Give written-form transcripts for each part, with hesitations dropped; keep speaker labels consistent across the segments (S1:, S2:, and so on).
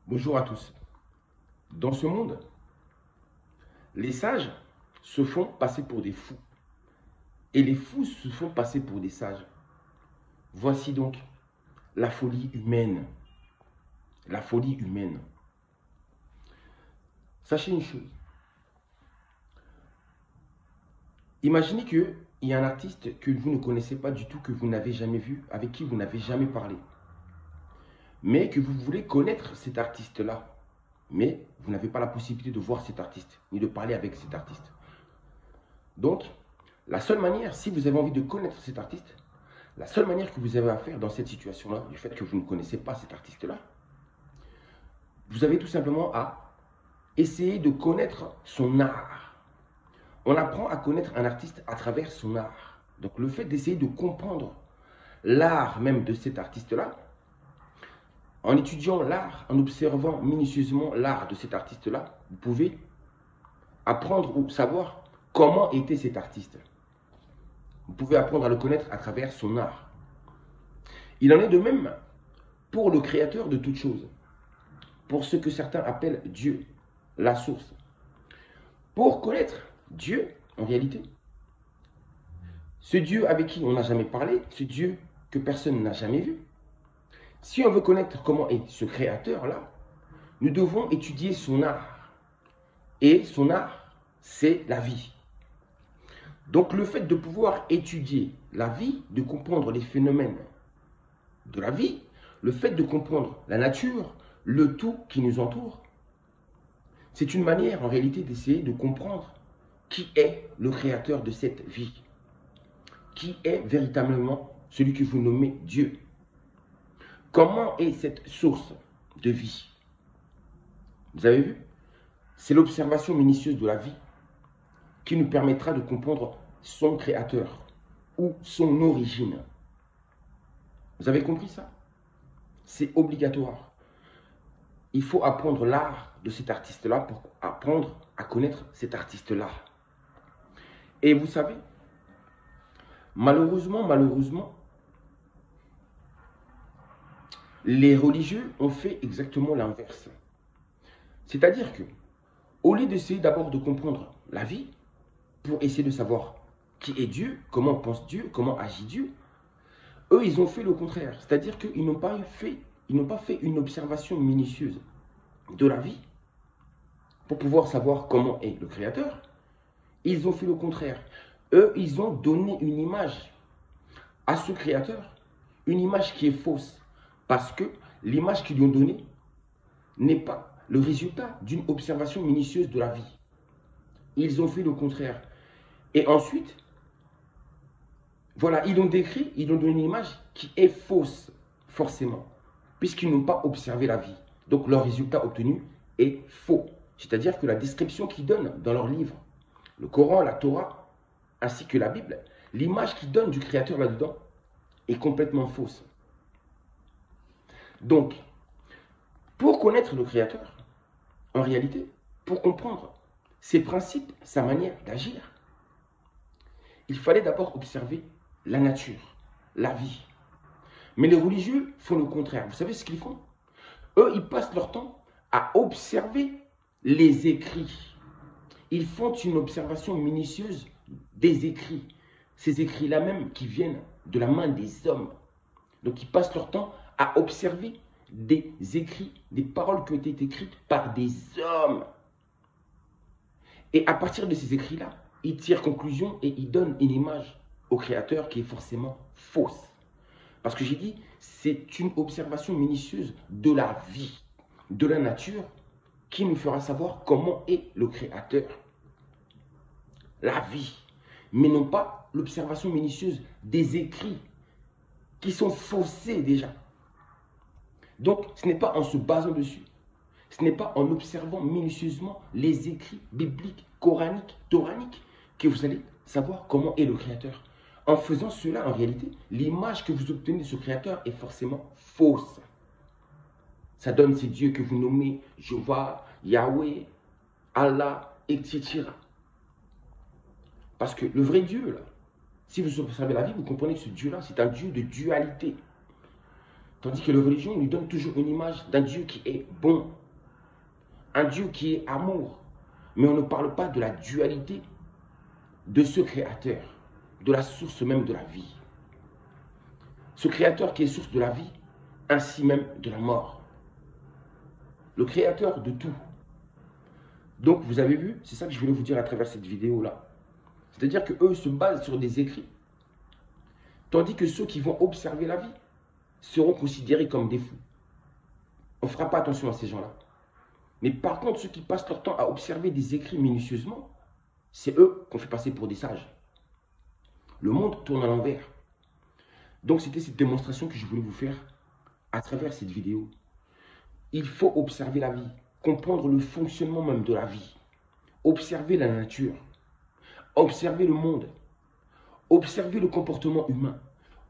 S1: Bonjour à tous. Dans ce monde, les sages se font passer pour des fous et les fous se font passer pour des sages. Voici donc la folie humaine. La folie humaine. Sachez une chose. Imaginez qu'il y a un artiste que vous ne connaissez pas du tout, que vous n'avez jamais vu, avec qui vous n'avez jamais parlé. Mais que vous voulez connaître cet artiste-là. Mais vous n'avez pas la possibilité de voir cet artiste, ni de parler avec cet artiste. Donc, la seule manière, si vous avez envie de connaître cet artiste, la seule manière que vous avez à faire dans cette situation-là, du fait que vous ne connaissez pas cet artiste-là, vous avez tout simplement à essayer de connaître son art. On apprend à connaître un artiste à travers son art. Donc le fait d'essayer de comprendre l'art même de cet artiste-là, en étudiant l'art, en observant minutieusement l'art de cet artiste-là, vous pouvez apprendre ou savoir comment était cet artiste. Vous pouvez apprendre à le connaître à travers son art. Il en est de même pour le créateur de toutes choses, pour ce que certains appellent Dieu, la source. Pour connaître Dieu, en réalité, ce Dieu avec qui on n'a jamais parlé, ce Dieu que personne n'a jamais vu, si on veut connaître comment est ce créateur-là, nous devons étudier son art. Et son art, c'est la vie. Donc le fait de pouvoir étudier la vie, de comprendre les phénomènes de la vie, le fait de comprendre la nature, le tout qui nous entoure, c'est une manière en réalité d'essayer de comprendre qui est le créateur de cette vie, qui est véritablement celui que vous nommez Dieu. Comment est cette source de vie? Vous avez vu? C'est l'observation minutieuse de la vie qui nous permettra de comprendre son créateur ou son origine. Vous avez compris ça? C'est obligatoire. Il faut apprendre l'art de cet artiste-là pour apprendre à connaître cet artiste-là. Et vous savez, malheureusement, les religieux ont fait exactement l'inverse. C'est-à-dire que, au lieu d'essayer d'abord de comprendre la vie, pour essayer de savoir qui est Dieu, comment pense Dieu, comment agit Dieu, eux, ils ont fait le contraire. C'est-à-dire qu'ils n'ont pas fait une observation minutieuse de la vie pour pouvoir savoir comment est le Créateur. Ils ont fait le contraire. Eux, ils ont donné une image à ce Créateur, une image qui est fausse, parce que l'image qu'ils lui ont donnée n'est pas le résultat d'une observation minutieuse de la vie. Ils ont fait le contraire. Et ensuite, voilà, ils l'ont décrit, ils ont donné une image qui est fausse, forcément, puisqu'ils n'ont pas observé la vie. Donc leur résultat obtenu est faux. C'est-à-dire que la description qu'ils donnent dans leur livre, le Coran, la Torah, ainsi que la Bible, l'image qu'ils donnent du Créateur là-dedans est complètement fausse. Donc, pour connaître le Créateur, en réalité, pour comprendre ses principes, sa manière d'agir, il fallait d'abord observer la nature, la vie. Mais les religieux font le contraire. Vous savez ce qu'ils font? Eux, ils passent leur temps à observer les écrits. Ils font une observation minutieuse des écrits. Ces écrits-là même qui viennent de la main des hommes. Donc ils passent leur temps à observer des écrits, des paroles qui ont été écrites par des hommes. Et à partir de ces écrits-là, ils tirent conclusion et ils donnent une image au Créateur qui est forcément fausse. Parce que j'ai dit, c'est une observation minutieuse de la vie, de la nature, qui nous fera savoir comment est le Créateur. La vie, mais non pas l'observation minutieuse des écrits qui sont faussés déjà. Donc, ce n'est pas en se basant dessus, ce n'est pas en observant minutieusement les écrits bibliques, coraniques, toraniques, que vous allez savoir comment est le Créateur. En faisant cela, en réalité, l'image que vous obtenez de ce Créateur est forcément fausse. Ça donne ces dieux que vous nommez Jéhovah, Yahweh, Allah, etc. Parce que le vrai Dieu, là, si vous observez la vie, vous comprenez que ce Dieu-là, c'est un Dieu de dualité. Tandis que la religion nous donne toujours une image d'un Dieu qui est bon, un Dieu qui est amour. Mais on ne parle pas de la dualité de ce créateur, de la source même de la vie. Ce créateur qui est source de la vie, ainsi même de la mort. Le créateur de tout. Donc vous avez vu, c'est ça que je voulais vous dire à travers cette vidéo-là. C'est-à-dire qu'eux se basent sur des écrits. Tandis que ceux qui vont observer la vie seront considérés comme des fous. On ne fera pas attention à ces gens-là. Mais par contre, ceux qui passent leur temps à observer des écrits minutieusement, c'est eux qu'on fait passer pour des sages. Le monde tourne à l'envers. Donc c'était cette démonstration que je voulais vous faire à travers cette vidéo. Il faut observer la vie, comprendre le fonctionnement même de la vie, observer la nature, observer le monde, observer le comportement humain,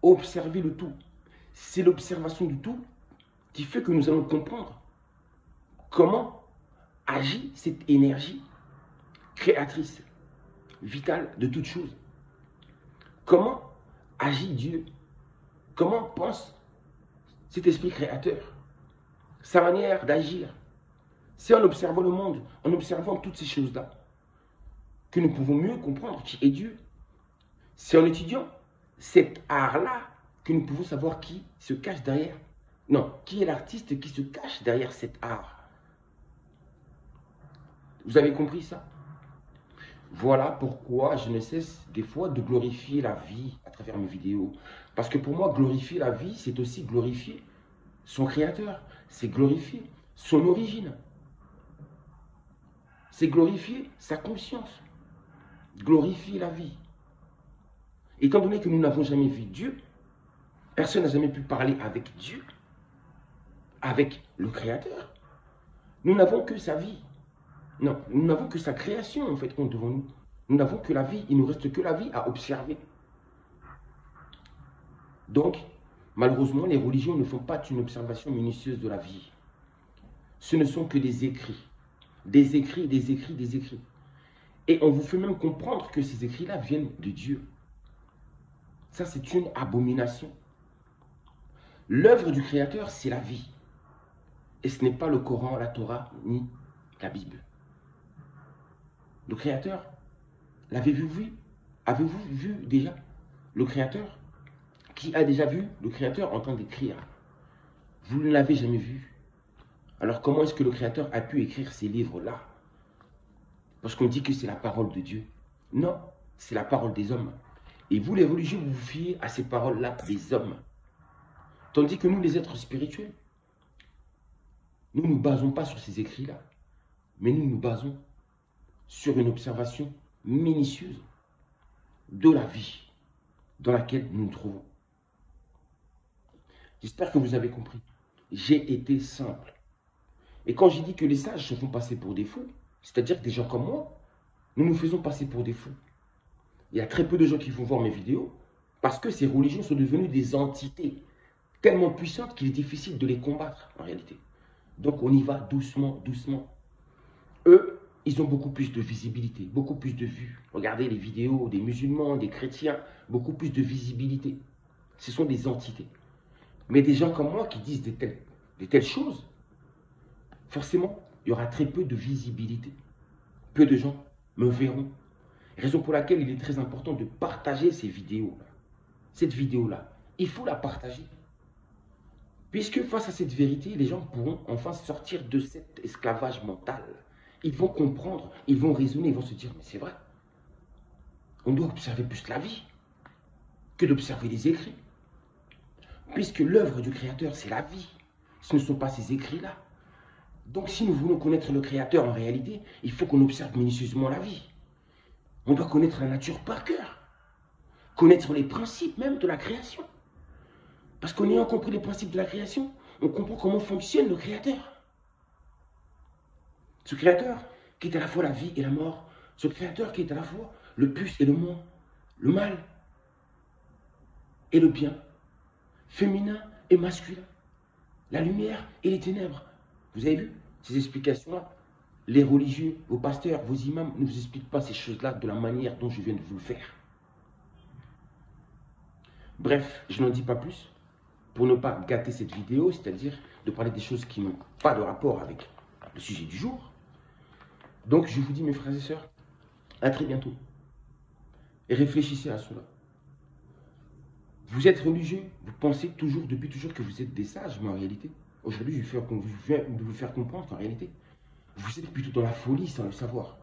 S1: observer le tout. C'est l'observation du tout qui fait que nous allons comprendre comment agit cette énergie créatrice, vitale de toute chose. Comment agit Dieu? Comment pense cet esprit créateur? Sa manière d'agir. C'est en observant le monde, en observant toutes ces choses-là, que nous pouvons mieux comprendre qui est Dieu. C'est en étudiant cet art-là que nous pouvons savoir qui se cache derrière. Non, qui est l'artiste qui se cache derrière cet art. Vous avez compris ça? Voilà pourquoi je ne cesse des fois de glorifier la vie à travers mes vidéos. Parce que pour moi, glorifier la vie, c'est aussi glorifier son créateur. C'est glorifier son origine. C'est glorifier sa conscience. Glorifier la vie. Étant donné que nous n'avons jamais vu Dieu, personne n'a jamais pu parler avec Dieu, avec le créateur. Nous n'avons que sa vie. Non, nous n'avons que sa création en fait devant nous. Nous n'avons que la vie, il ne nous reste que la vie à observer. Donc, malheureusement, les religions ne font pas une observation minutieuse de la vie. Ce ne sont que des écrits. Des écrits, des écrits, des écrits. Et on vous fait même comprendre que ces écrits-là viennent de Dieu. Ça, c'est une abomination. L'œuvre du Créateur, c'est la vie. Et ce n'est pas le Coran, la Torah, ni la Bible. Le Créateur, l'avez-vous vu? Avez-vous vu déjà le Créateur? Qui a déjà vu le Créateur en train d'écrire? Vous ne l'avez jamais vu. Alors comment est-ce que le Créateur a pu écrire ces livres-là? Parce qu'on dit que c'est la parole de Dieu. Non, c'est la parole des hommes. Et vous, les religieux, vous vous fiez à ces paroles-là des hommes. Tandis que nous, les êtres spirituels, nous ne nous basons pas sur ces écrits-là. Mais nous nous basons sur une observation minutieuse de la vie dans laquelle nous nous trouvons. J'espère que vous avez compris. J'ai été simple. Et quand j'ai dit que les sages se font passer pour des fous, c'est-à-dire que des gens comme moi, nous nous faisons passer pour des fous. Il y a très peu de gens qui vont voir mes vidéos parce que ces religions sont devenues des entités tellement puissantes qu'il est difficile de les combattre en réalité. Donc on y va doucement, doucement. Eux, ils ont beaucoup plus de visibilité, beaucoup plus de vues. Regardez les vidéos des musulmans, des chrétiens, beaucoup plus de visibilité. Ce sont des entités. Mais des gens comme moi qui disent de telles choses, forcément, il y aura très peu de visibilité. Peu de gens me verront. Raison pour laquelle il est très important de partager ces vidéos-là. Cette vidéo-là, il faut la partager. Puisque face à cette vérité, les gens pourront enfin sortir de cet esclavage mental. Ils vont comprendre, ils vont raisonner, ils vont se dire, mais c'est vrai. On doit observer plus la vie que d'observer les écrits. Puisque l'œuvre du Créateur, c'est la vie. Ce ne sont pas ces écrits-là. Donc si nous voulons connaître le Créateur en réalité, il faut qu'on observe minutieusement la vie. On doit connaître la nature par cœur. Connaître les principes même de la création. Parce qu'en ayant compris les principes de la création, on comprend comment fonctionne le Créateur. Ce Créateur qui est à la fois la vie et la mort. Ce Créateur qui est à la fois le plus et le moins. Le mal et le bien. Féminin et masculin. La lumière et les ténèbres. Vous avez vu ces explications-là? Les religieux, vos pasteurs, vos imams ne vous expliquent pas ces choses-là de la manière dont je viens de vous le faire. Bref, je n'en dis pas plus. pour ne pas gâter cette vidéo, c'est-à-dire de parler des choses qui n'ont pas de rapport avec le sujet du jour. Donc je vous dis, mes frères et sœurs, à très bientôt. Et réfléchissez à cela. Vous êtes religieux, vous pensez toujours, depuis toujours, que vous êtes des sages, mais en réalité, aujourd'hui, je viens de vous faire comprendre qu'en réalité, vous êtes plutôt dans la folie sans le savoir.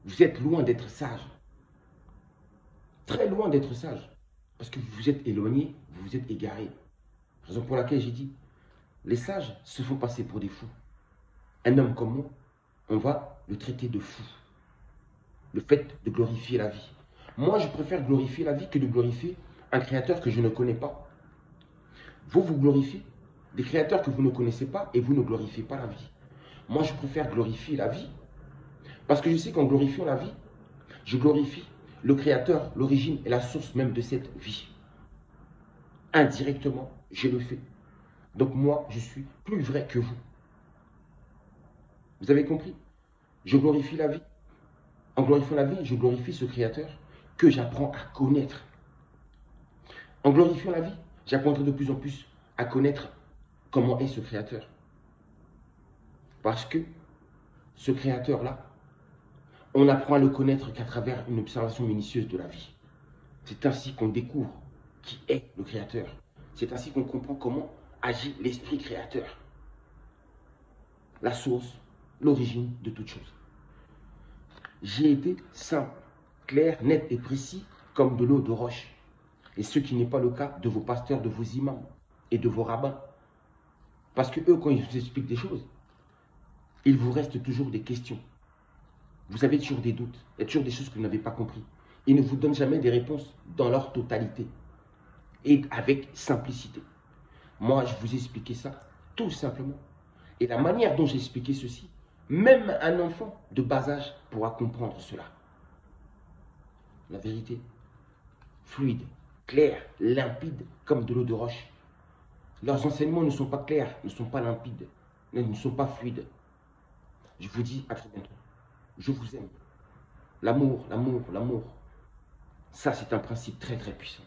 S1: Vous êtes loin d'être sage. Très loin d'être sage. Parce que vous vous êtes éloigné, vous vous êtes égaré. Raison pour laquelle j'ai dit, les sages se font passer pour des fous. Un homme comme moi, on va le traiter de fou. Le fait de glorifier la vie. Moi, je préfère glorifier la vie que de glorifier un créateur que je ne connais pas. Vous, vous glorifiez des créateurs que vous ne connaissez pas et vous ne glorifiez pas la vie. Moi, je préfère glorifier la vie parce que je sais qu'en glorifiant la vie, je glorifie le créateur, l'origine et la source même de cette vie. Indirectement, je le fais. Donc moi, je suis plus vrai que vous. Vous avez compris? Je glorifie la vie. En glorifiant la vie, je glorifie ce créateur que j'apprends à connaître. En glorifiant la vie, j'apprendrai de plus en plus à connaître comment est ce créateur. Parce que ce créateur-là, on n'apprend à le connaître qu'à travers une observation minutieuse de la vie. C'est ainsi qu'on découvre qui est le créateur. C'est ainsi qu'on comprend comment agit l'esprit créateur. La source, l'origine de toute chose. J'ai été simple, clair, net et précis comme de l'eau de roche. Et ce qui n'est pas le cas de vos pasteurs, de vos imams et de vos rabbins. Parce que eux, quand ils vous expliquent des choses, il vous reste toujours des questions. Vous avez toujours des doutes. Il y a toujours des choses que vous n'avez pas compris. Ils ne vous donnent jamais des réponses dans leur totalité et avec simplicité. Moi, je vous ai expliqué ça tout simplement. Et la manière dont j'ai expliqué ceci, même un enfant de bas âge pourra comprendre cela. La vérité, fluide, claire, limpide, comme de l'eau de roche. Leurs enseignements ne sont pas clairs, ne sont pas limpides, ne sont pas fluides. Je vous dis à très bientôt. Je vous aime. L'amour, l'amour, l'amour. Ça, c'est un principe très très puissant.